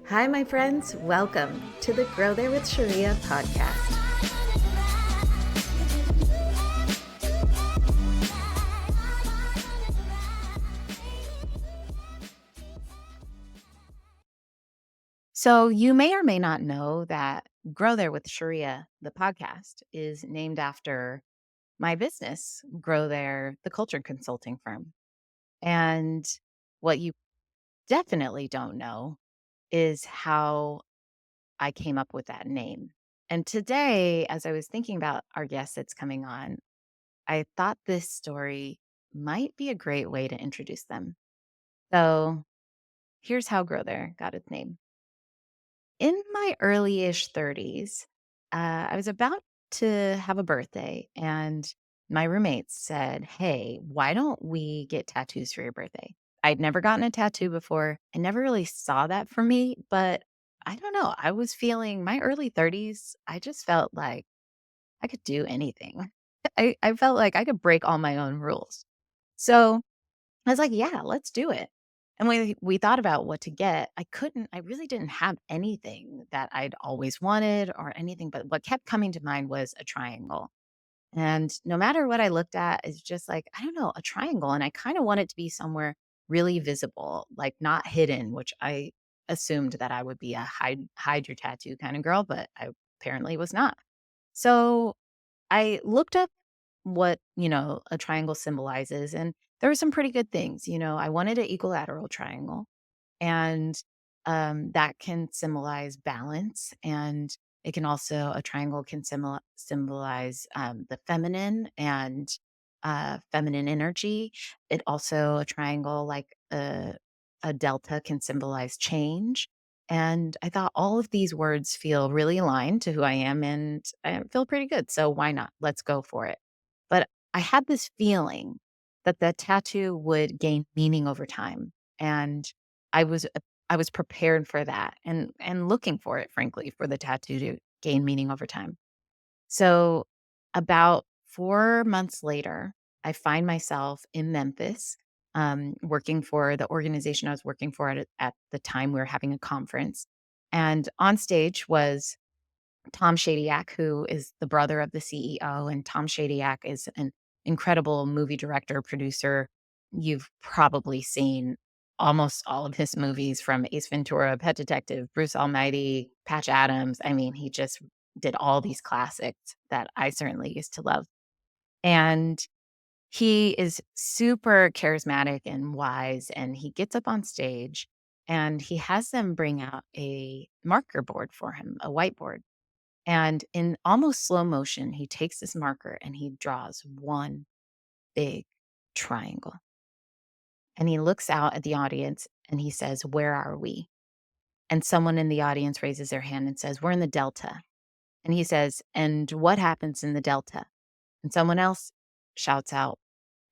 Hi, my friends. Welcome to the Grow There with Sharia podcast. So, you may or may not know that Grow There with Sharia, the podcast, is named after my business, Grow There, the culture consulting firm. And what you definitely don't know is how I came up with that name. And today, as I was thinking about our guest that's coming on, I thought this story might be a great way to introduce them. So here's how Grow There got its name. In my early ish 30s, I was about to have a birthday, and my roommates said, "Hey, why don't we get tattoos for your birthday?" I'd never gotten a tattoo before. I never really saw that for me, but I don't know. I was feeling my early 30s. I just felt like I could do anything. I felt like I could break all my own rules. So I was like, "Yeah, let's do it." And we thought about what to get. I really didn't have anything that I'd always wanted or anything, but what kept coming to mind was a triangle. And no matter what I looked at, it's just like, I don't know, a triangle. And I kind of want it to be somewhere really visible, like not hidden, which I assumed that I would be a hide your tattoo kind of girl, but I apparently was not. So I looked up what, a triangle symbolizes, and there were some pretty good things. I wanted an equilateral triangle, and that can symbolize balance. And it can also, a triangle can symbolize the feminine and feminine energy. It also, a triangle like a delta can symbolize change. And I thought all of these words feel really aligned to who I am and I feel pretty good. So why not? Let's go for it. But I had this feeling that the tattoo would gain meaning over time. And I was I was prepared for that and looking for it, frankly, for the tattoo to gain meaning over time. So about 4 months later, I find myself in Memphis, working for the organization I was working for at the time. We were having a conference, and on stage was Tom Shadyac, who is the brother of the CEO, and Tom Shadyac is an incredible movie director, producer. You've probably seen almost all of his movies from Ace Ventura, Pet Detective, Bruce Almighty, Patch Adams. I mean, he just did all these classics that I certainly used to love. And he is super charismatic and wise, and he gets up on stage and he has them bring out a marker board for him, a whiteboard. And in almost slow motion, he takes this marker and he draws one big triangle. And he looks out at the audience and he says, "Where are we?" And someone in the audience raises their hand and says, "We're in the Delta." And he says, "And what happens in the Delta?" And someone else shouts out,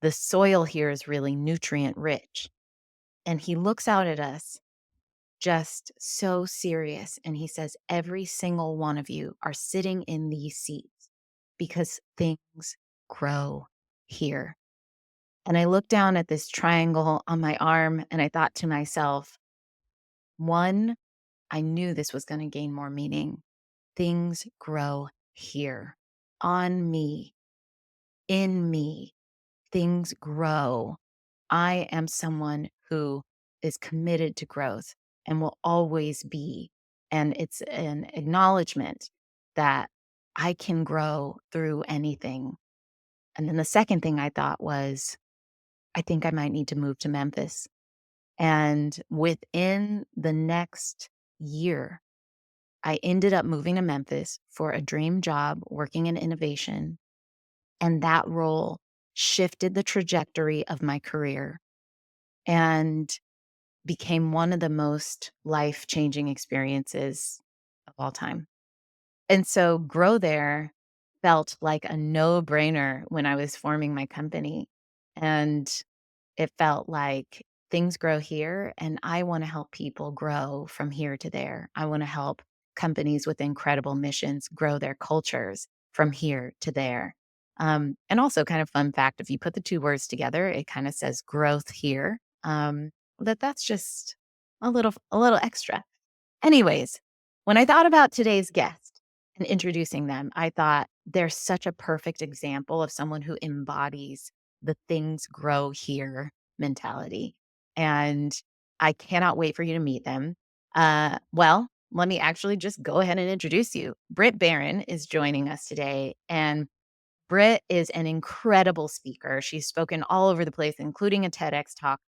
"The soil here is really nutrient rich." And he looks out at us just so serious. And he says, "Every single one of you are sitting in these seats because things grow here." And I looked down at this triangle on my arm and I thought to myself, one, I knew this was going to gain more meaning. Things grow here, on me, in me. Things grow. I am someone who is committed to growth and will always be. And it's an acknowledgement that I can grow through anything. And then the second thing I thought was, I think I might need to move to Memphis. And within the next year, I ended up moving to Memphis for a dream job working in innovation. And that role shifted the trajectory of my career and became one of the most life-changing experiences of all time. And so Grow There felt like a no-brainer when I was forming my company. And it felt like things grow here, and I wanna help people grow from here to there. I wanna help companies with incredible missions grow their cultures from here to there. And also kind of fun fact, if you put the 2 words together, it kinda says growth here. That's just a little extra. Anyways, when I thought about today's guest and introducing them, I thought they're such a perfect example of someone who embodies the things grow here mentality. And I cannot wait for you to meet them. Well, let me actually just go ahead and introduce you. Brit Barron is joining us today. And Brit is an incredible speaker. She's spoken all over the place, including a TEDx talk.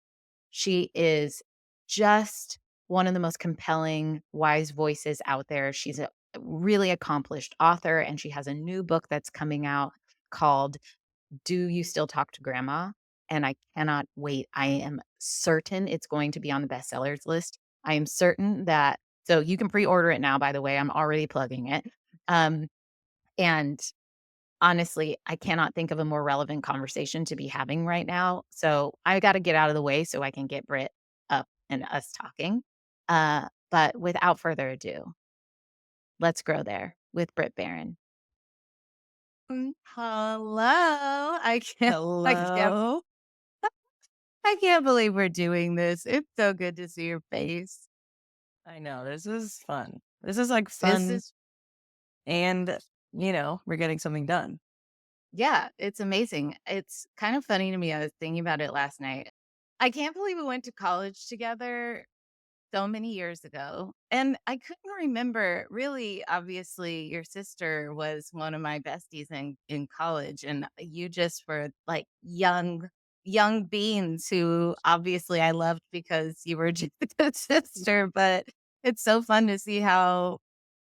She is just one of the most compelling, wise voices out there. She's a really accomplished author, and she has a new book that's coming out called Do You Still Talk to Grandma? And I cannot wait. I am certain it's going to be on the bestsellers list. I am certain that, so you can pre-order it now, by the way. I'm already plugging it. Um, and honestly, I cannot think of a more relevant conversation to be having right now. So I got to get out of the way so I can get Britt up and us talking. But without further ado, let's grow there with Britt Barron. Hello. I can't Hello. I can't believe we're doing this. It's so good to see your face. I know, this is fun. This is, like, This fun is, and, we're getting something done. yeah, it's amazing. It's kind of funny to me. I was thinking about it last night. I can't believe we went to college together so many years ago. And I couldn't remember really, obviously, your sister was one of my besties in college. And you just were like young beings who obviously I loved because you were just a sister. But it's so fun to see how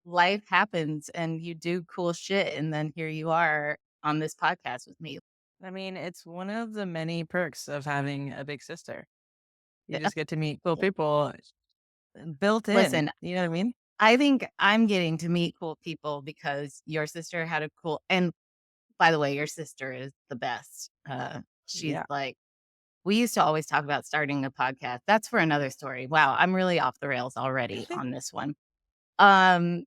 life happens and you do cool shit. And then here you are on this podcast with me. I mean, it's one of the many perks of having a big sister. You Uh, just get to meet cool people built in, Listen, you know what I mean? I think I'm getting to meet cool people because your sister had a cool, and by the way, your sister is the best. She's Yeah. like, we used to always talk about starting a podcast. That's for another story. Wow, I'm really off the rails already on this one. Um,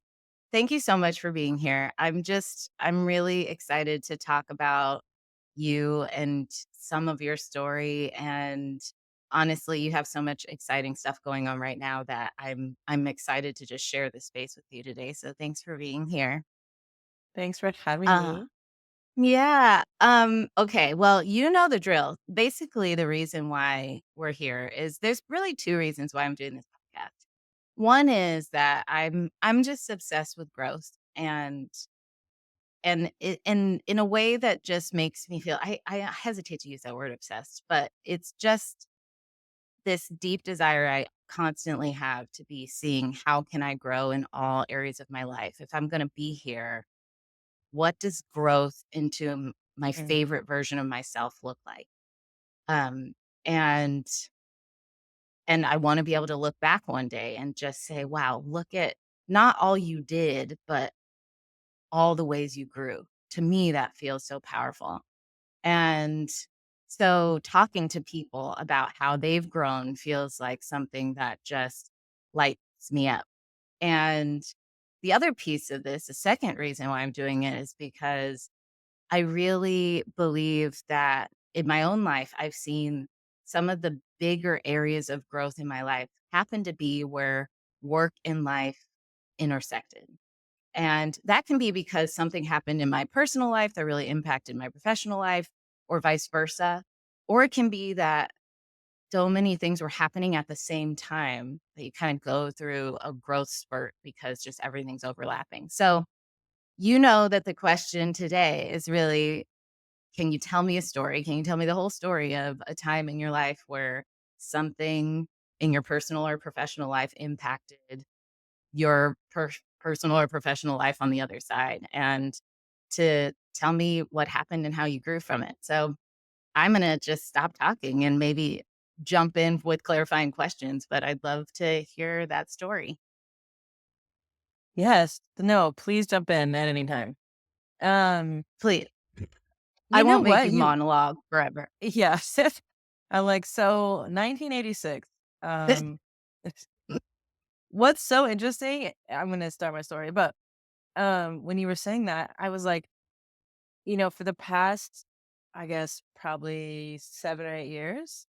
Thank you so much for being here. I'm really excited to talk about you and some of your story. And honestly, you have so much exciting stuff going on right now that I'm excited to just share this space with you today. So thanks for being here. Thanks for having Uh me. yeah. Okay. Well, you know the drill. Basically, the reason why we're here is there's really two reasons why I'm doing this podcast. One is that I'm just obsessed with growth and in a way that just makes me feel I hesitate to use that word obsessed, but it's just this deep desire I constantly have to be seeing how can I grow in all areas of my life. If I'm going to be here, what does growth into my Mm, favorite version of myself look like? Um and and I want to be able to look back one day and just say, wow, look at not all you did, but all the ways you grew. To me, that feels so powerful. And so talking to people about how they've grown feels like something that just lights me up. And the other piece of this, the second reason why I'm doing it is because I really believe that in my own life, I've seen some of the bigger areas of growth in my life happen to be where work and life intersected. And that can be because something happened in my personal life that really impacted my professional life, or vice versa. Or it can be that so many things were happening at the same time that you kind of go through a growth spurt because just everything's overlapping. So, you know that the question today is really, can you tell me a story? Can you tell me the whole story of a time in your life where something in your personal or professional life impacted your personal or professional life on the other side, and to tell me what happened and how you grew from it. So I'm going to just stop talking and maybe jump in with clarifying questions, but I'd love to hear that story. yes. No, please jump in at any time. Um, Please. I you know won't make what? you monologue forever. Yeah. I'm like, so 1986, um, what's so interesting, I'm gonna start my story, but, when you were saying that, I was like, for the past, I guess, probably 7 or 8 years,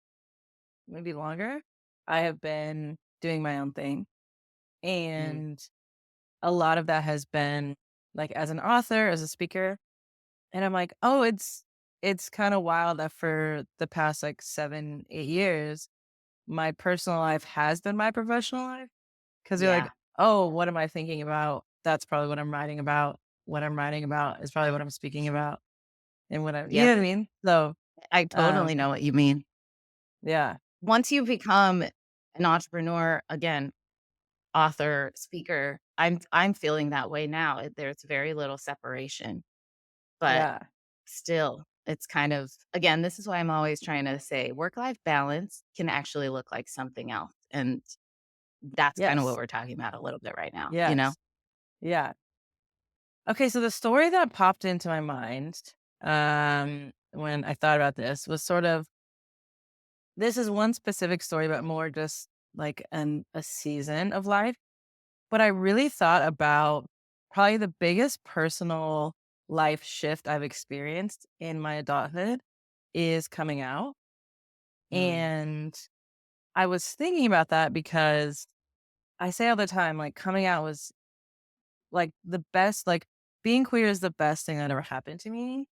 maybe longer, I have been doing my own thing. Mm. And a lot of that has been like as an author, as a speaker. And I'm like, oh, it's kind of wild that for the past like 7, 8 years, my personal life has been my professional life. Cause you're like, Yeah. oh, what am I thinking about? That's probably what I'm writing about. What I'm writing about is probably what I'm speaking about. And what I, you Yep. know what I mean? So, I um, totally know what you mean. yeah, Once you become an entrepreneur, again, author, speaker, I'm feeling that way now. There's very little separation, but yeah, still, it's kind of again, this is why I'm always trying to say work-life balance can actually look like something else, and that's kind of what yes, we're talking about a little bit right now, you know? yes, yeah. Okay, so the story that popped into my mind, when I thought about this was sort of this is one specific story, but more just like a season of life. But I really thought about probably the biggest personal life shift I've experienced in my adulthood is coming out. Mm, And I was thinking about that because I say all the time, like coming out was like the best, like being queer is the best thing that ever happened to me.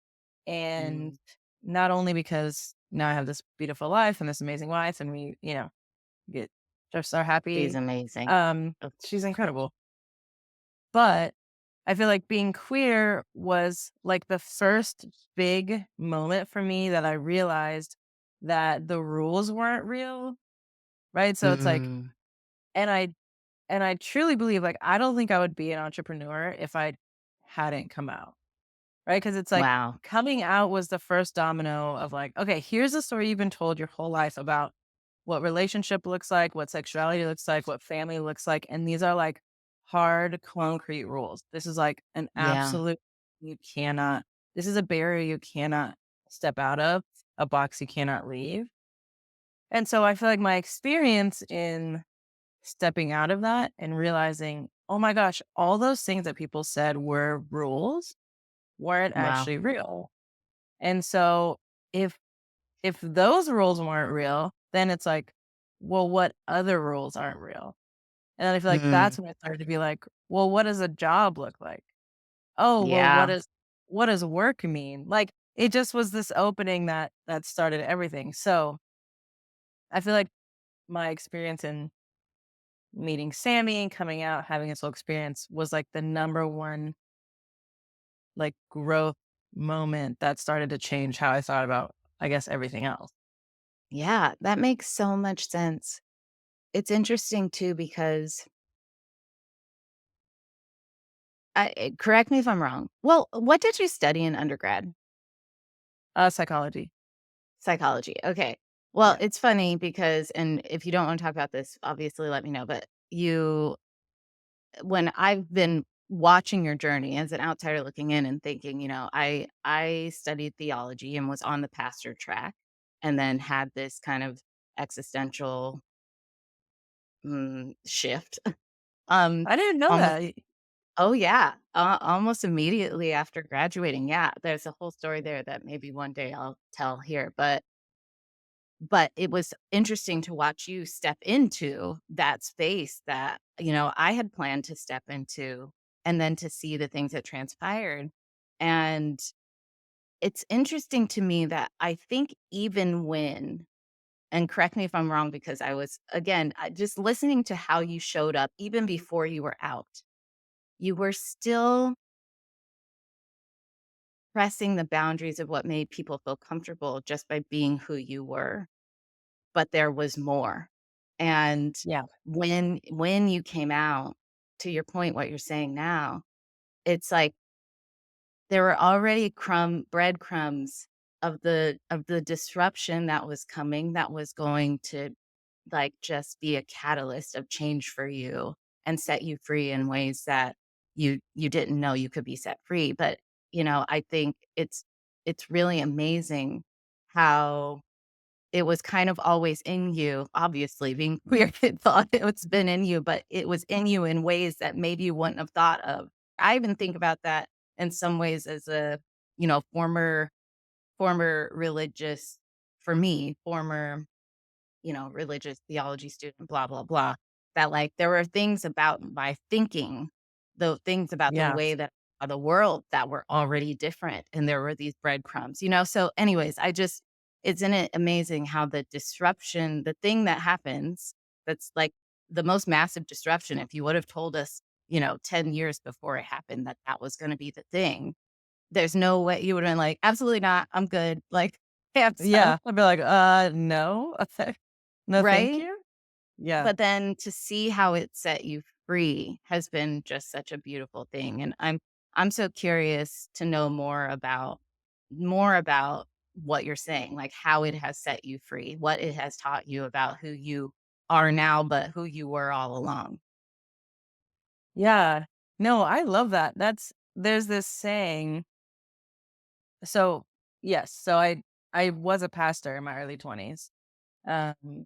And mm. not only because now I have this beautiful life and this amazing wife and we, get just are She's happy. amazing. Oh, She's incredible. But I feel like being queer was like the first big moment for me that I realized that the rules weren't real, right? So it's like, mm, and I truly believe like I don't think I would be an entrepreneur if I hadn't come out. Right? Because it's like wow. coming out was the first domino of like, okay, here's a story you've been told your whole life about what relationship looks like, what sexuality looks like, what family looks like. And these are like hard, concrete rules. This is like an Yeah, absolute, you cannot, this is a barrier you cannot step out of, a box you cannot leave. And so I feel like my experience in stepping out of that and realizing, oh my gosh, all those things that people said were rules weren't wow. actually real. And so if those rules weren't real, then it's like, well, what other rules aren't real? And I feel like Mm, that's when I started to be like, well, what does a job look like? Oh, well, yeah, what does work mean? Like it just was this opening that started everything. So I feel like my experience in meeting Sammy and coming out, having this whole experience was like the number one like growth moment that started to change how I thought about, I guess, everything else. yeah, that makes so much sense. It's interesting too because correct me if I'm wrong. Well, what did you study in undergrad? Psychology. Psychology. Okay. Well, Yeah. it's funny because, and if you don't want to talk about this, obviously let me know. But when I've been watching your journey as an outsider looking in and thinking, I studied theology and was on the pastor track, and then had this kind of existential shift. um, I didn't know almost. that. Oh yeah, almost immediately after graduating. Yeah, there's a whole story there that maybe one day I'll tell here, but it was interesting to watch you step into that space that, I had planned to step into, and then to see the things that transpired. And it's interesting to me that I think even when, and correct me if I'm wrong, because I was, again, just listening to how you showed up even before you were out, you were still pressing the boundaries of what made people feel comfortable just by being who you were. But there was more. And Yeah. when you came out, to your point, what you're saying now, it's like there were already breadcrumbs of the disruption that was coming, that was going to, like, just be a catalyst of change for you and set you free in ways that you didn't know you could be set free. But, I think it's really amazing how it was kind of always in you. Obviously, being queer, it thought it's been in you, but it was in you in ways that maybe you wouldn't have thought of. I even think about that in some ways as a, former religious, for me, former, religious theology student, blah, blah, blah. that, like, there were things about my thinking, the things about the Yeah. way that the world that were already different, and there were these breadcrumbs, you know? So, anyways, isn't it amazing how the disruption, the thing that happens that's, like, the most massive disruption, if you would have told us, 10 years before it happened that that was gonna be the thing, there's no way you would've been like, "Absolutely not, I'm good." Like, yeah, so Yeah. I'd be like, no. No, thank right? you. Yeah. But then to see how it set you free has been just such a beautiful thing, and I'm so curious to know more about what you're saying, like how it has set you free, what it has taught you about who you are now, but who you were all along. Yeah. No, I love that. There's this saying. So, yes. So I was a pastor in my early 20s. Um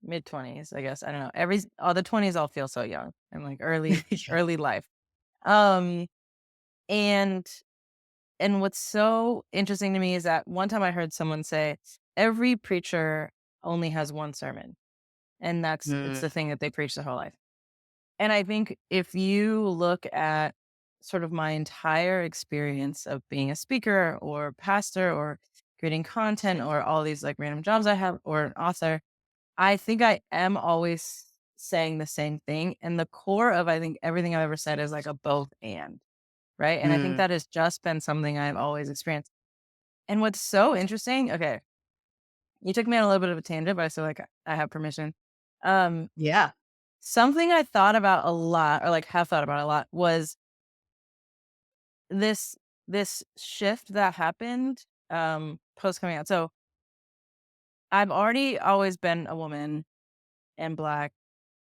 Mid 20s, I guess. I don't know. All the 20s all feel so young and like Yeah. early life. Um and what's so interesting to me is that one time I heard someone say every preacher only has one sermon, and it's Mm, the thing that they preach their whole life. And I think if you look at sort of my entire experience of being a speaker or pastor or creating content or all these like random jobs I have or an author, I think I am always saying the same thing. And the core of I think everything I've ever said is like a both and, right? And I think mm, that has just been something I've always experienced. And what's so interesting, okay, you took me on a little bit of a tangent, but I feel like I have permission. Um, yeah. Something I thought about a lot, or like have thought about a lot, was this shift that happened post coming out. So I've already always been a woman and black,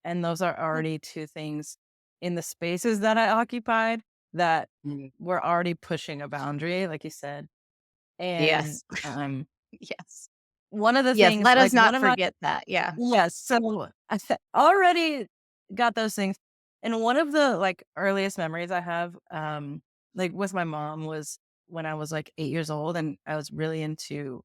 and those are already two things in the spaces that I occupied that Mm, were already pushing a boundary, like you said. And yes. Yes. one of the Yes, things, let us like one not of my forget that, yeah. yes, so already got those things. And one of the like earliest memories I have, like with my mom was when I was like 8 years old and I was really into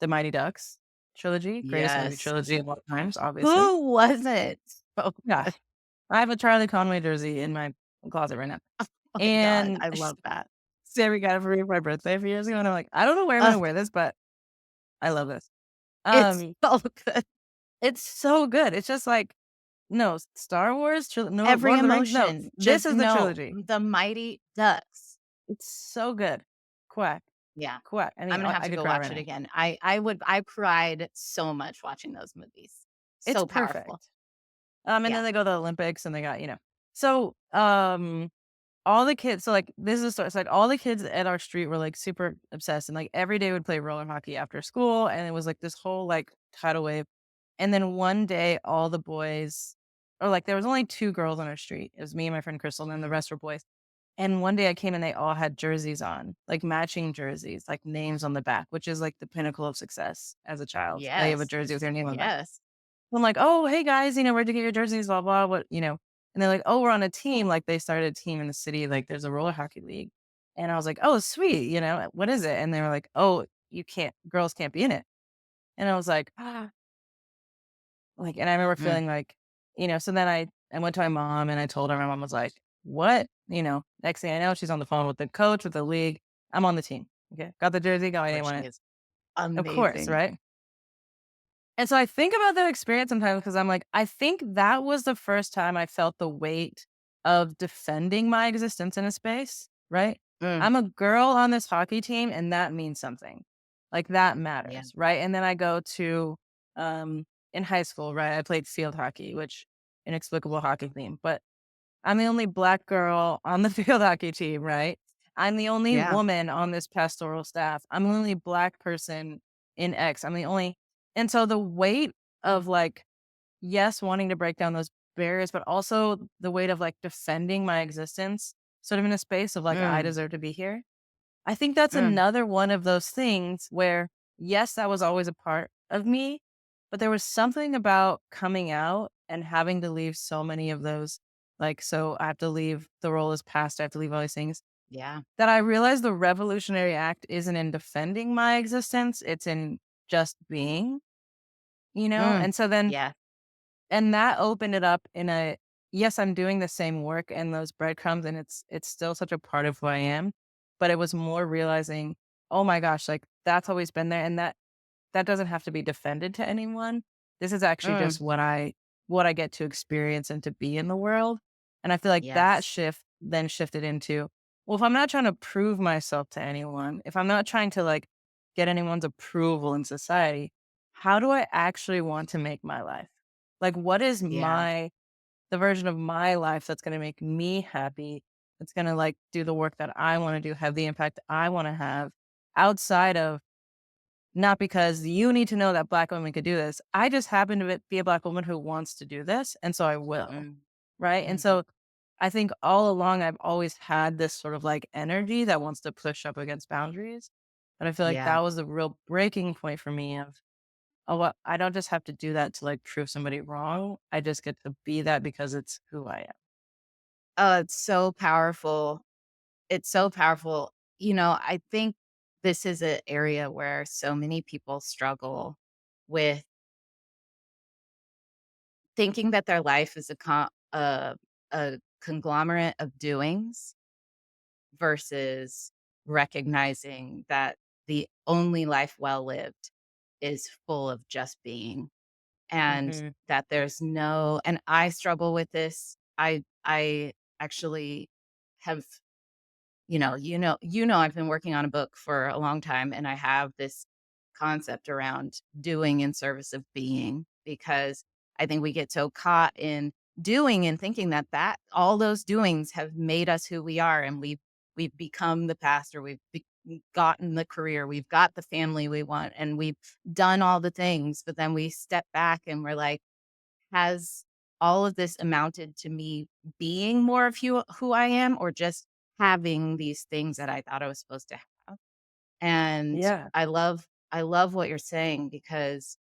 the Mighty Ducks trilogy, greatest movie Yes. trilogy of all times, obviously. Who wasn't? So Yeah. good. I have a Charlie Conway jersey in my closet right now. Oh my god, And I love that. Sammy got it for me for my birthday a few years ago. And I'm like, I don't know where I'm gonna Ugh, wear this, but I love this. it's Um, so good. it's so good. It's just like, no, Star Wars, no, Every Lord of the Rings. No, emotion, this just is the no, trilogy. The Mighty Ducks. It's so good. Quack, Yeah, quack. I I'm mean, gonna have I to could go cry watch right it now. again. I cried so much watching those movies. It's So powerful. perfect. And Yeah. then they go to the Olympics and they got, so, all the kids, so like, this is, so it's like all the kids at our street were like super obsessed and like every day would play roller hockey after school. And it was like this whole like tidal wave. And then one day, all the boys, or like there was only two girls on our street. It was me and my friend Crystal, and then the rest were boys. And one day I came and they all had jerseys on, like matching jerseys, like names on the back, which is like the pinnacle of success as a child. They have a Yes. jersey with your name on the back. Yes. I'm like, oh, hey guys, where'd you get your jerseys? Blah, blah, what. And they're like, oh, we're on a team. Like they started a team in the city. Like there's a roller hockey league. And I was like, oh, sweet. What is it? And they were like, oh, girls can't be in it. And I was like, and I remember Mm. feeling like, so then I went to my mom and I told her, my mom was like, what? Next thing I know, she's on the phone with the coach, with the league. I'm on the team. Okay. Got the jersey, got my name Which on it. is Of course. amazing. Right. And so I think about that experience sometimes because I'm like, I think that was the first time I felt the weight of defending my existence in a space, right? Mm. I'm a girl on this hockey team and that means something. Like that Yeah. matters, right? And then I go to in high school, right? I played field hockey, which inexplicable hockey theme, but I'm the only black girl on the field hockey team, right? I'm the only Yeah. woman on this pastoral staff. I'm the only black person in X. I'm the only, and so the weight of like, yes, wanting to break down those barriers, but also the weight of like defending my existence, sort of in a space of like, I Mm. deserve to be here. I think that's Mm. another one of those things where, yes, that was always a part of me, but there was something about coming out and having to leave so many of those. Like, so I have to leave the role as past, I have to leave all these things Yeah. that I realized the revolutionary act isn't in defending my existence, it's in just being. Mm. And so then Yeah. And that opened it up in a yes, I'm doing the same work and those breadcrumbs, and it's still such a part of who I am, but it was more realizing, "Oh my gosh, like, that's always been there, and that doesn't have to be defended to anyone. This is actually Mm, just what I get to experience and to be in the world." And I feel like that yes. shift then shifted into, well, if I'm not trying to prove myself to anyone, if I'm not trying to, like, get anyone's approval in society, how do I actually want to make my life? Like, what is Yeah. the version of my life that's gonna make me happy, that's gonna, like, do the work that I wanna do, have the impact I wanna have outside of not because you need to know that Black women could do this. I just happen to be a Black woman who wants to do this, and so I will, Mm, right? And mhm. so I think all along I've always had this sort of, like, energy that wants to push up against boundaries, but I feel like Yeah. that was the real breaking point for me of, "Oh, well, I don't just have to do that to, like, prove somebody wrong. I just get to be that because it's who I am." Oh, it's so powerful. It's so powerful. I think this is an area where so many people struggle with thinking that their life is a conglomerate of doings versus recognizing that the only life well lived is full of just being, and Mhm. that there's no, and I struggle with this. I actually have, I've been working on a book for a long time, and I have this concept around doing in service of being, because I think we get so caught in doing and thinking that all those doings have made us who we are, and we've become the pastor, gotten the career, we've got the family we want, and we've done all the things, but then we step back and we're like, has all of this amounted to me being more of who I am, or just having these things that I thought I was supposed to have? And Yeah. I love what you're saying, because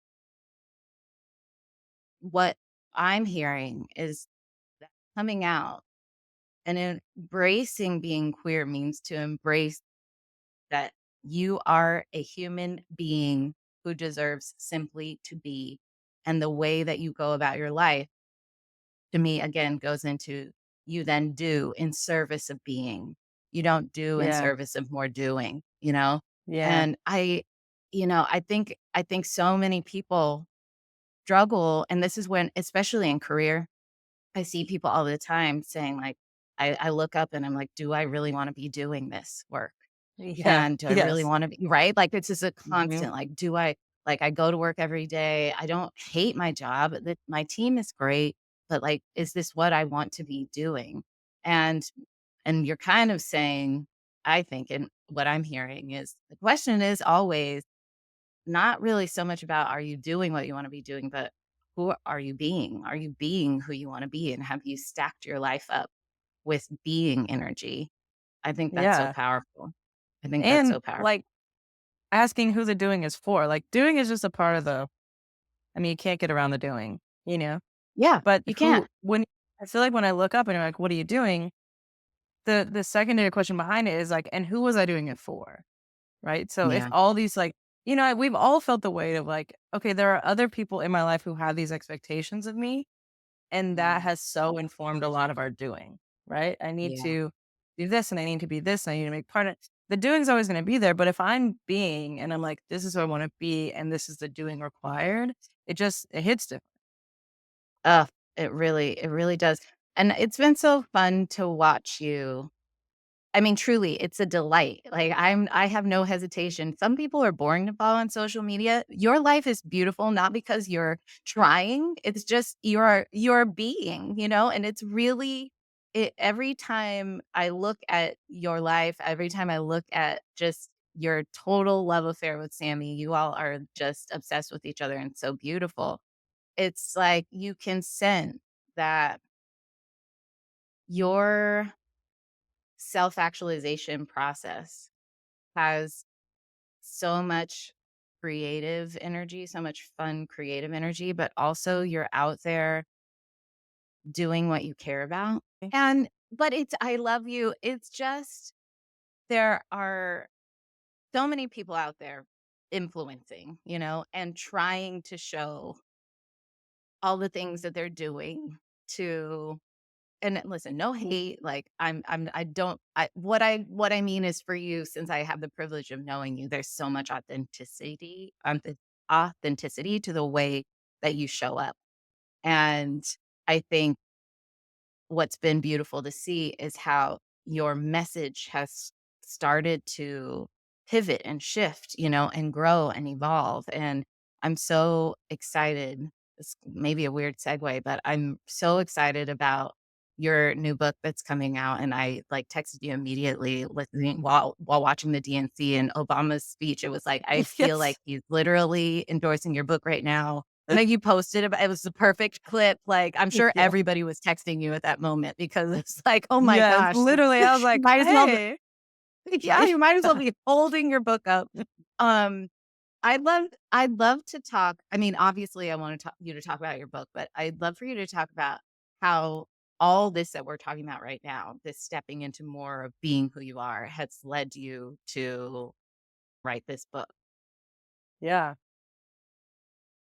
what I'm hearing is that coming out and embracing being queer means to embrace that you are a human being who deserves simply to be. And the way that you go about your life, to me, again, goes into, you then do in service of being. You don't do in Yeah. service of more doing? Yeah. And I think so many people struggle, and this is when, especially in career, I see people all the time saying, like, I look up and I'm like, do I really want to be doing this work? Yeah. And do I really Yes. wanna be right? Like, it's just a Mhm. constant, like, I go to work every day. I don't hate my job. My team is great, but, like, is this what I want to be doing? And and you're kind of saying, I think, and what I'm hearing is, the question is always not really so much about, are you doing what you wanna be doing, but who are you being? Are you being who you wanna be? And have you stacked your life up with being energy? I think that's so Yeah. powerful. I think that's And, so powerful. like, asking who the doing is for. Like, doing is just a part of the I mean, you can't get around the doing, you know? Yeah, But you can't. who when I feel like when I look up and I'm like, "What are you doing?" The secondary question behind it is like, "And who was I doing it for?" Right? So if Yeah. all these, like we've all felt the weight of, like, okay, there are other people in my life who have these expectations of me, and that Mm, has so informed a lot of our doing, right? I need yeah. to do this, and I need to be this, and I need to make part of the doing's always gonna be there, but if I'm being and I'm like, "This is who I wanna be, and this is the doing required," it hits different. Ugh, it really does. And it's been so fun to watch you. I mean, truly, it's a delight. Like, I have no hesitation. Some people are boring to follow on social media. Your life is beautiful, not because you're trying. It's just you're being, and it's really every time I look at your life, every time I look at just your total love affair with Sammy, you all are just obsessed with each other and so beautiful. It's like you can sense that your self-actualization process has so much creative energy, so much fun creative energy, but also you're out there doing what you care about. And but it's I love you. It's just there are so many people out there influencing, and trying to show all the things that they're doing to and listen, no hate, like, I don't what I mean is for you, since I have the privilege of knowing you, there's so much authenticity to the way that you show up, and I think what's been beautiful to see is how your message has started to pivot and shift, and grow and evolve. And I'm so excited. It's maybe a weird segue, but I'm so excited about your new book that's coming out. And I like texted you immediately listening while watching the DNC and Obama's speech. It was like I feel like Yes. he's literally endorsing your book right now. I think you posted about it was the perfect clip, like, I'm sure Yeah. everybody was texting you at that moment because it's like, "Oh my Yes, gosh, literally, I was you like, might as well be "Hey." yeah, you might as well be holding your book up." Um, I'd love to talk I mean, obviously, I wanna talk you to talk about your book, but I'd love for you to talk about how all this that we're talking about right now, this stepping into more of being who you are, has led you to write this book. Yeah.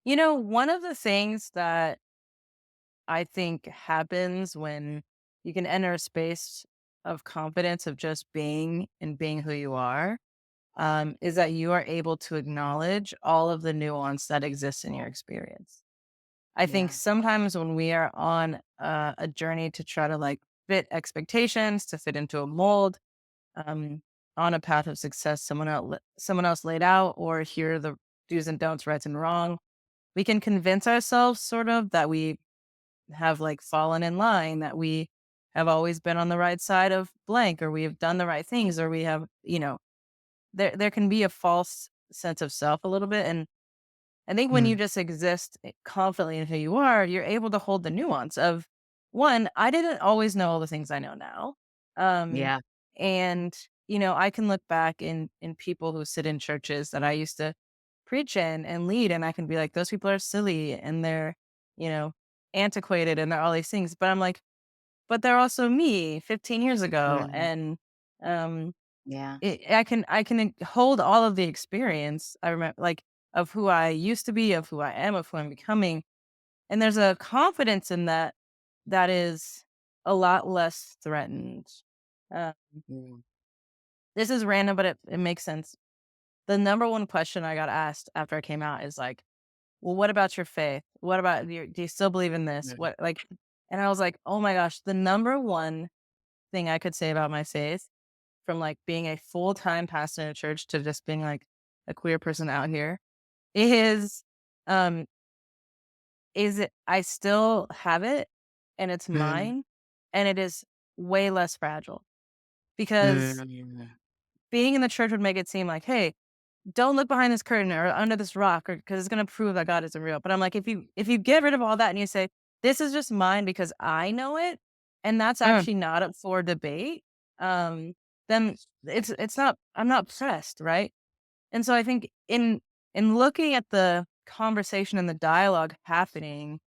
One of the things that I think happens when you can enter a space of confidence of just being and being who you are, is that you are able to acknowledge all of the nuance that exists in your experience. I think Yeah. sometimes when we are on a journey to try to like fit expectations, to fit into a mold, um, on a path of success someone else laid out, or hear the do's and don'ts, rights and wrong, we can convince ourselves sort of that we have like fallen in line, that we have always been on the right side of blank, or we have done the right things, or we have, there can be a false sense of self a little bit. And I think when you Mm. just exist confidently in who you are, you're able to hold the nuance of one, I didn't always know all the things I know now. Um, Yeah. and I can look back in people who sit in churches that I used to preach in and lead, and I can be like, those people are silly and they're, you know, antiquated and they're all these things. But I'm like, but they're also me 15 years ago. Mm. And um Yeah. I can hold all of the experience. I remember like of who I used to be, of who I am, of who I'm becoming, and there's a confidence in that that is a lot less threatened. Uh, Mm. this is random, but it makes sense. The number one question I got asked after I came out is like, "Well, what about your faith? What about your? Do you still believe in this? Mm. What like?" And I was like, "Oh my gosh!" The number one thing I could say about my faith, from like being a full time pastor in a church to just being like a queer person out here, is um is it I still have it and it's Mm. mine, and it is way less fragile, because Mm. being in the church would make it seem like, hey, don't look behind this curtain or under this rock, or because it's going to prove that God isn't real. But I'm like, if you get rid of all that and you say this is just mine because I know it, and that's Mm. actually not up for debate, um then it's not, I'm not pressed, right? And so I think in looking at the conversation and the dialogue happening,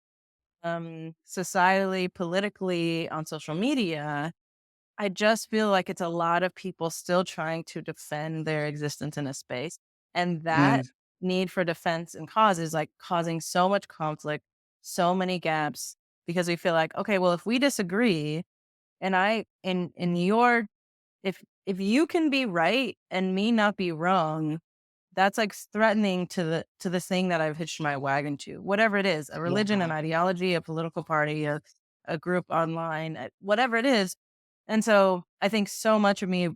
societally, politically, on social media, I just feel like it's a lot of people still trying to defend their existence in a space. And Mm. that need for defense and cause is like causing so much conflict, so many gaps, because we feel like, okay, well, if we disagree, and I in your if you can be right and me not be wrong, that's like threatening to the thing that I've hitched my wagon to, whatever it is, a religion, an Yeah. ideology, a political party, a group online, whatever it is. And so I think so much of me,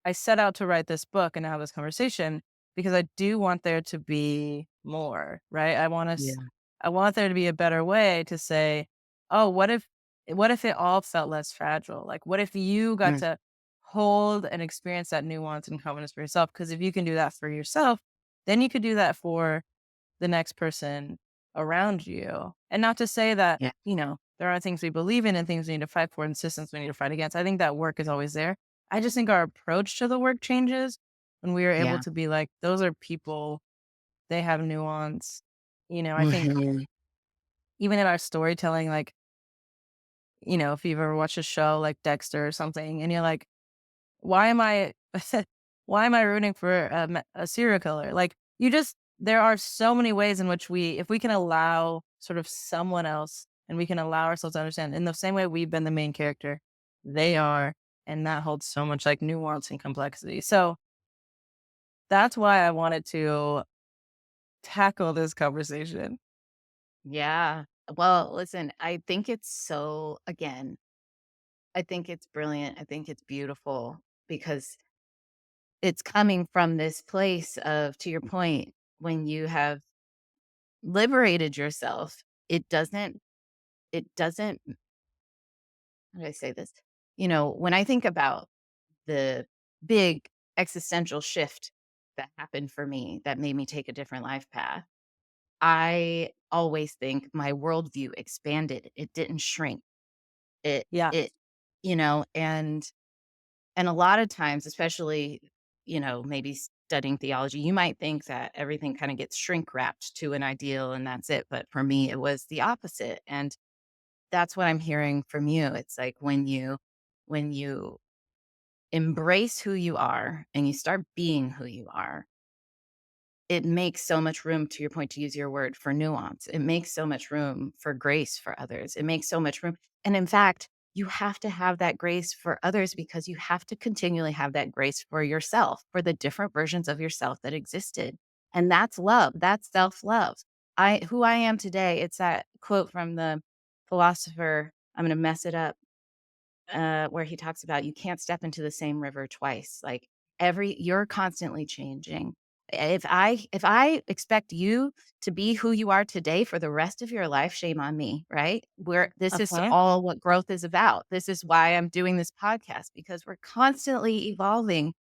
I set out to write this book and have this conversation because I do want there to be more, right? Yeah. I want there to be a better way to say, oh, what if it all felt less fragile? Like, what if you got Mm. to hold and experience that nuance and confidence for yourself? Because if you can do that for yourself, then you could do that for the next person around you. And not to say that, Yeah. there are things we believe in and things we need to fight for and systems we need to fight against. I think that work is always there. I just think our approach to the work changes when we are able Yeah. to be like, those are people, they have nuance. I think Mhm. even in our storytelling, like, if you've ever watched a show like Dexter or something, and you're like, why am I why am I rooting for a serial killer? Like, there are so many ways in which if we can allow sort of someone else, and we can allow ourselves to understand in the same way we've been the main character, they are, and that holds so much like nuance and complexity. So that's why I wanted to tackle this conversation. Yeah. Well, listen, I think it's so again, I think it's brilliant. I think it's beautiful because it's coming from this place of, to your point, when you have liberated yourself, it doesn't how do I say this? When I think about the big existential shift that happened for me that made me take a different life path, I always think my worldview expanded. It didn't shrink. It Yeah. it you know, and a lot of times, especially, maybe studying theology, you might think that everything kind of gets shrink wrapped to an ideal and that's it. But for me, it was the opposite. And that's what I'm hearing from you. It's like when you embrace who you are and you start being who you are, it makes so much room, to your point, to use your word, for nuance. It makes so much room for grace for others. It makes so much room. And in fact, you have to have that grace for others because you have to continually have that grace for yourself, for the different versions of yourself that existed. And that's love. That's self-love. Who I am today, it's that quote from the philosopher, I'm going to mess it up, where he talks about you can't step into the same river twice. Like you're constantly changing. If I expect you to be who you are today for the rest of your life, shame on me, right? This is Uh-huh. all what growth is about. This is why I'm doing this podcast because we're constantly evolving.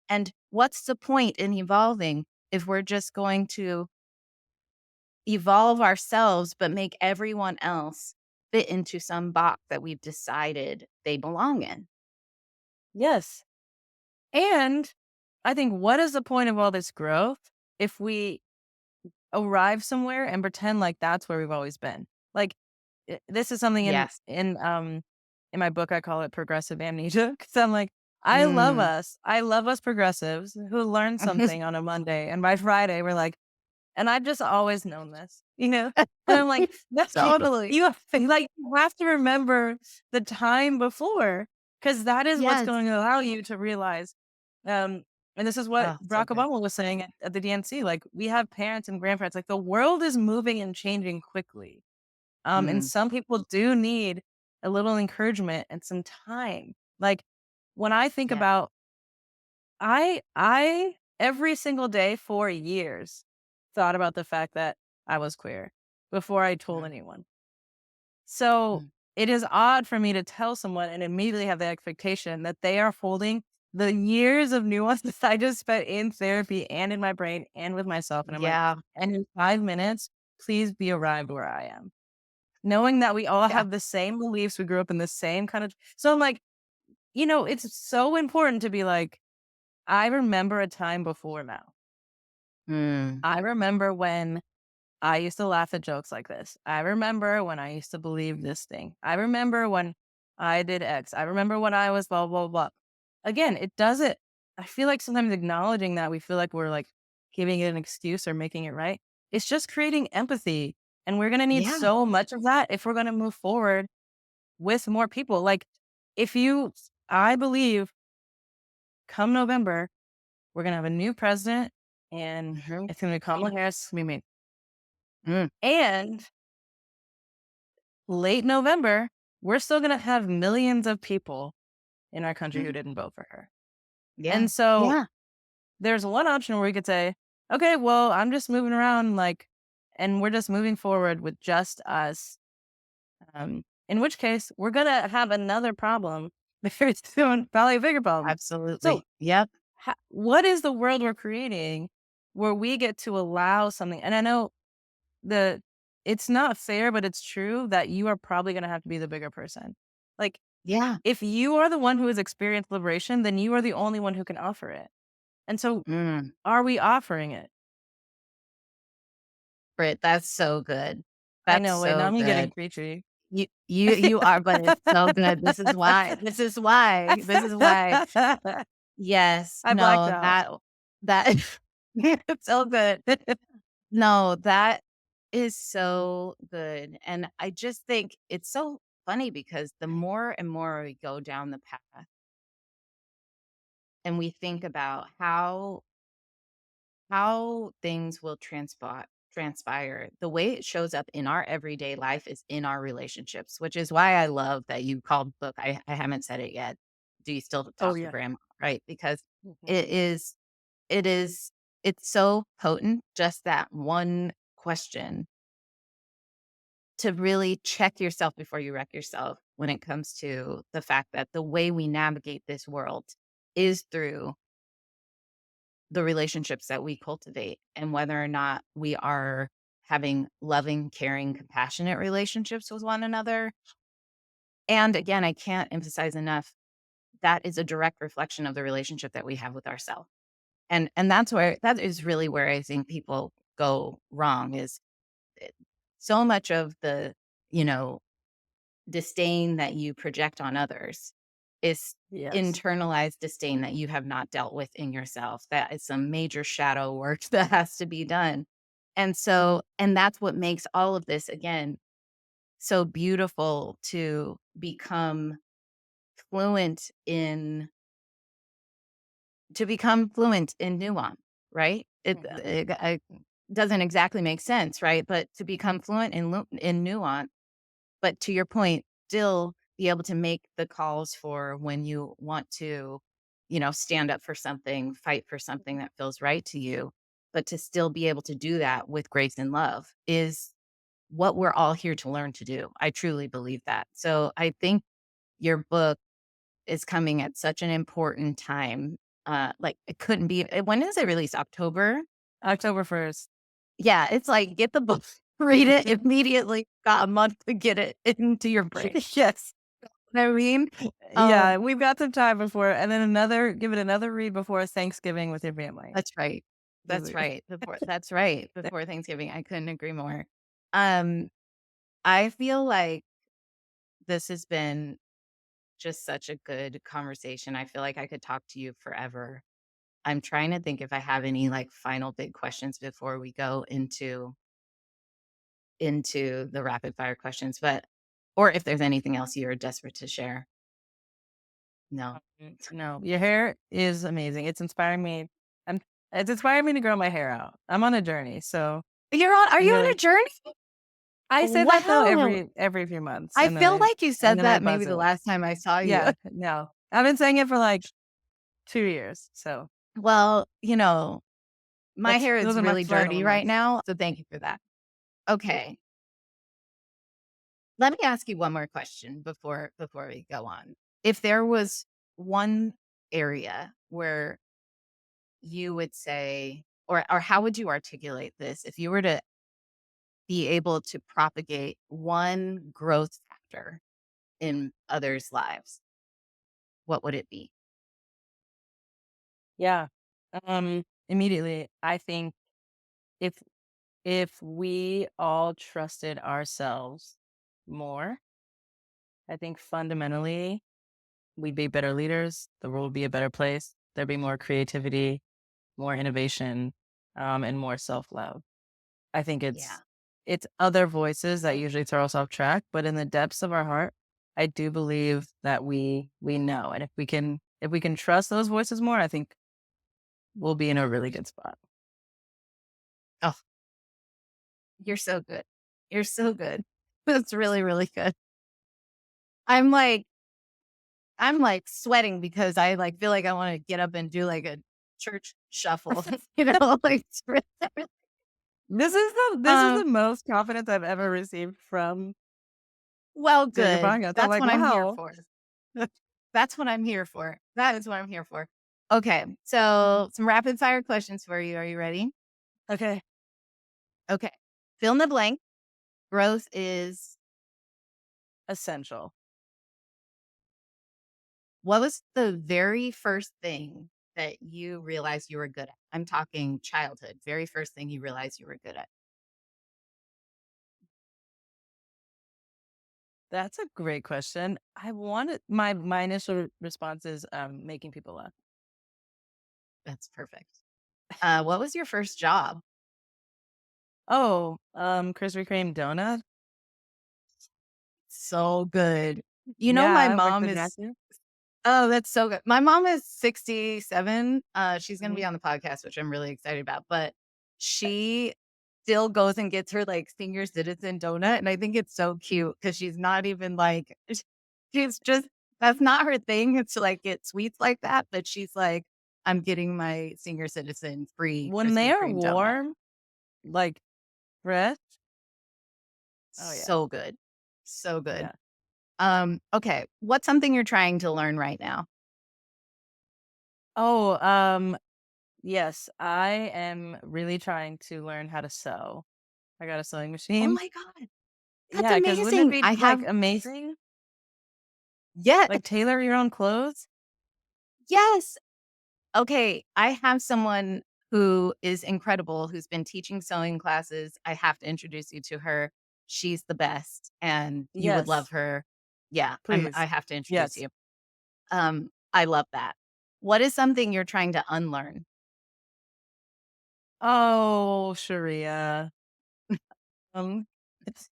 And what's the point in evolving if we're just going to evolve ourselves, but make everyone else fit into some box that we've decided they belong in? Yes. And I think what is the point of all this growth if we arrive somewhere and pretend like that's where we've always been? Like this is something Yes. in my book I call it progressive amnesia because I'm like I love Mm. us. I love us progressives who learn something on a Monday and by Friday we're like, and I've just always known this, you know? And I'm like, that's Totally. you have, like you have to remember the time before because that is what's Yes. going to allow you to realize. Um, and this is what Oh, so Barack good. Obama was saying at the DNC. Like we have parents and grandparents. Like the world is moving and changing quickly. And Mm. some people do need a little encouragement and some time. Like when I think Yeah. about I every single day for years thought about the fact that I was queer before I told Mm. anyone. So Mm. it is odd for me to tell someone and immediately have the expectation that they are holding the years of nuance that I just spent in therapy and in my brain and with myself. And I'm like, Yeah. and in 5 minutes, please be arrived where I am. Knowing that we all Yeah. have the same beliefs, we grew up in the same kind of. So I'm like, it's so important to be like, I remember a time before now. Mm. I remember when I used to laugh at jokes like this. I remember when I used to believe this thing. I remember when I did X. I remember when I was blah, blah, blah. Again, it doesn't, I feel like sometimes acknowledging that we feel like we're like giving it an excuse or making it right. It's just creating empathy. And we're going to need Yeah. so much of that if we're going to move forward with more people. Like, I believe come November, we're going to have a new president and Mhm. it's going to be Kamala Harris. It's gonna be me. Mm. And late November, we're still going to have millions of people in our country who Mm. didn't vote for her. Yeah. And so Yeah. there's one option where we could say, okay, well, I'm just moving around and we're just moving forward with just us. In which case, we're going to have another problem very soon, probably a bigger problem. So, Absolutely. Yep. what is the world we're creating where we get to allow something? And I know the it's not fair, but it's true that you are probably going to have to be the bigger person. Like, Yeah. if you are the one who has experienced liberation, then you are the only one who can offer it. And so, Mm. are we offering it? Brit, that's so good. I That's know. Wait, now so I'm getting good. preachy. You are, but it's so good. This is why. This is why. This is why. Yes. I blacked No, out. that it's so good. No, that is so good. And I just think it's so funny because the more and more we go down the path and we think about how things will transpire, the way it shows up in our everyday life is in our relationships, which is why I love that you called book. I haven't said it yet. Do you still Oh, talk to yeah. grandma? Right. Because Mhm. it is, it is, it's so potent. Just that one question to really check yourself before you wreck yourself when it comes to the fact that the way we navigate this world is through the relationships that we cultivate and whether or not we are having loving, caring, compassionate relationships with one another. And again, I can't emphasize enough that is a direct reflection of the relationship that we have with ourselves. And that is really where I think people go wrong is it, so much of the, you know, disdain that you project on others is Yes. internalized disdain that you have not dealt with in yourself. That is some major shadow work that has to be done. And so, and that's what makes all of this, again, so beautiful fluent in, to become fluent in nuance, right? Mhm. It doesn't exactly make sense, right? But to become fluent in nuance, but to your point, still be able to make the calls for when you want to, stand up for something, fight for something that feels right to you, but to still be able to do that with grace and love is what we're all here to learn to do. I truly believe that. So I think your book is coming at such an important time. Like it couldn't be. When is it released? October? October 1st. Yeah, it's like get the book, read it immediately. Got a month to get it into your brain. Yes. Know what I mean? Um, Yeah, we've got some time before and then give it another read before Thanksgiving with your family. that's right. That's This right. That's right. Before Thanksgiving. I couldn't agree more. Um, I feel like this has been just such a good conversation. I feel like I could talk to you forever. I'm trying to think if I have any like final big questions before we go into the rapid fire questions, but or if there's anything else you're desperate to share. No. No, your hair is amazing. I'm it's inspiring me to grow my hair out. I'm on a journey, so Are I'm you on really a journey? I say that though Wow. every few months I and then feel like you and said then I that buzz maybe the it. last time I saw you. Yeah, no. I've been saying it for like 2 years. So Well, my that's hair those is are my really final dirty right months. now, so thank you for that. Okay. Let me ask you one more question before we go on. If there was one area where you would say or how would you articulate this if you were to be able to propagate one growth factor in others' lives, what would it be? Yeah. Immediately, I think if if we all trusted ourselves more, I think fundamentally we'd be better leaders. The world would be a better place. There'd be more creativity, more innovation, and more self love. I think Yeah. it's other voices that usually throw us off track, but in the depths of our heart, I do believe that we know, and if we can trust those voices more, I think we'll be in a really good spot. Oh, you're so good. You're so good. That's really, really good. I'm like I'm like sweating because I like feel like I want to get up and do like a church shuffle, like This is um the most confidence I've ever received from well doing a good. podcast. I'm That's like, what I'm here wow. for. That's what I'm here for. That is what I'm here for. Okay. So some rapid fire questions for you. Are you ready? Okay. Okay. Fill in the blank. Growth is Essential. what was the very first thing that you realized you were good at? I'm talking childhood. Very first thing you realized you were good at. That's a great question. I wanted my initial response is making people laugh. That's perfect. What was your first job? Oh, Krispy Kreme donut? So good. You know, my Yeah, with mom the is jacket? oh, that's so good. My mom is 67. She's gonna Mhm. be on the podcast, which I'm really excited about, but she still goes and gets her, like, senior citizen donut, and I think it's so cute because she's not even, like she's just that's not her thing, it's to, like, get sweets like that, but she's like, "I'm getting my senior citizen free When they Krispy are Kreme donut." warm, like, fresh. Oh, yeah. So good. So good. Yeah. Okay, what's something you're trying to learn right now? Oh, yes, I am really trying to learn how to sew. I got a sewing Oh machine. my god, that's Yeah, because 'cause wouldn't it amazing. be, I like, have amazing? yeah, Like, tailor your own clothes? yes. Okay, I have someone who is incredible who's been teaching sewing classes. I have to introduce you to her. She's the best and you would love Yes, her. Yeah, I please. have to introduce Yes. you. I love that. What is something you're trying to unlearn? Oh, Sharia. Um, it's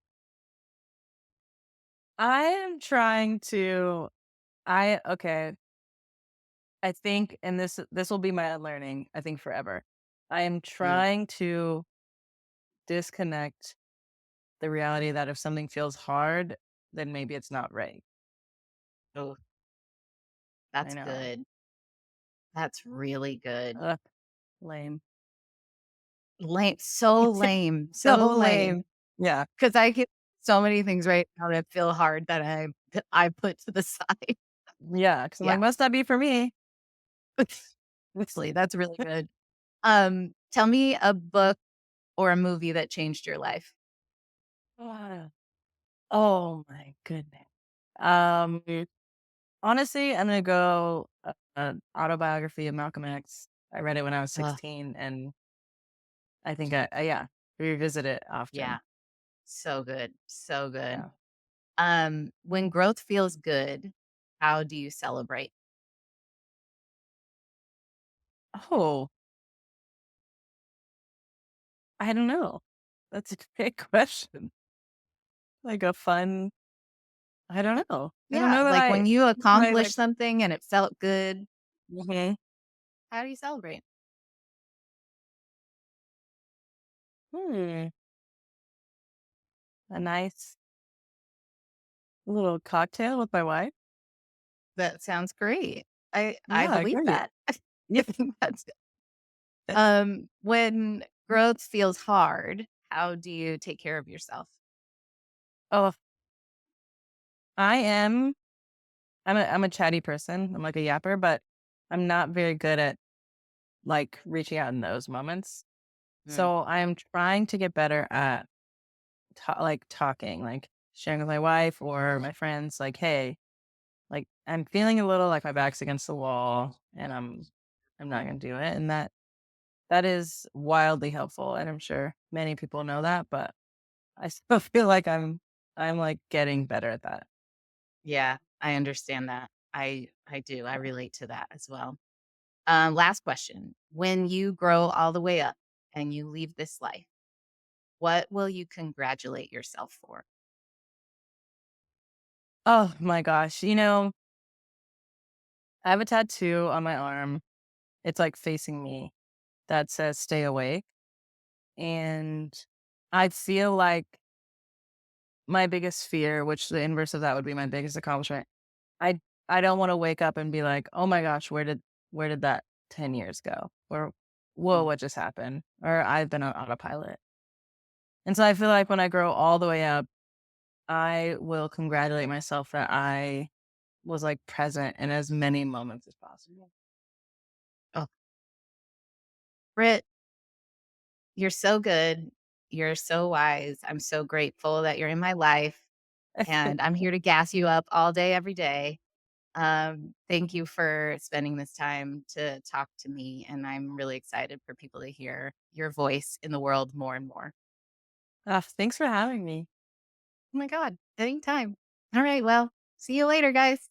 I am trying to I okay, I think and this will be my unlearning, I think forever. I am Mm, trying to disconnect the reality that if something feels hard, then maybe it's not right. oh, I that's know. good. That's really good. Ugh, lame. Lame, so lame, So so lame. lame. Yeah. Because I get so many things right now that feel hard that I put to the side. Yeah, because 'cause I'm Yeah. like, "Must that be for me?" Honestly, that's really good. Tell me a book or a movie that changed your life. Ah. Oh my goodness. Um, honestly, I'm gonna go, Autobiography of Malcolm X. I read it when I was Ugh, 16, and I think yeah, revisit it often. yeah, so good, so good. Yeah. When growth feels good, how do you celebrate? Oh, I don't know. That's a great question. Like a fun I don't know. I don't Yeah, know that like when you I like accomplished something and it felt good, mhm. how do you celebrate? Hmm, a nice little cocktail with my wife. That sounds great. I Yeah, believe great. that. Yeah. I think that's when growth feels hard, how do you take care of yourself? Oh, I am I'm a chatty person. I'm like a yapper, but I'm not very good at, like, reaching out in those moments. Mm, So, I am trying to get better at talking, like, sharing with my wife or my friends, like, "Hey, like, I'm feeling a little like my back's against the wall, and I'm not gonna do it," and that is wildly helpful, and I'm sure many people know that, but I still feel like I'm, like, getting better at that. yeah, I understand that. I do. I relate to that as well. Last question. When you grow all the way up and you leave this life, what will you congratulate yourself for? Oh my gosh, I have a tattoo on my arm. It's, like, facing me that says, "Stay awake," and I feel like my biggest fear, which the inverse of that would be my biggest accomplishment, I I don't wanna wake up and be like, "Oh my gosh, where did that 10 years go?" Or, "Whoa, Mm, what just happened?" Or, "I've been on autopilot." And so I feel like when I grow all the way up, I will congratulate myself that I was, like, present in as many moments as possible. oh, Brit, you're so good. You're so wise. I'm so grateful that you're in my life, and I'm here to gas you up all day, every day. Thank you for spending this time to talk to me, and I'm really excited for people to hear your voice in the world more and more. Thanks for having me. Oh my God, anytime. All right, well, see you later, guys.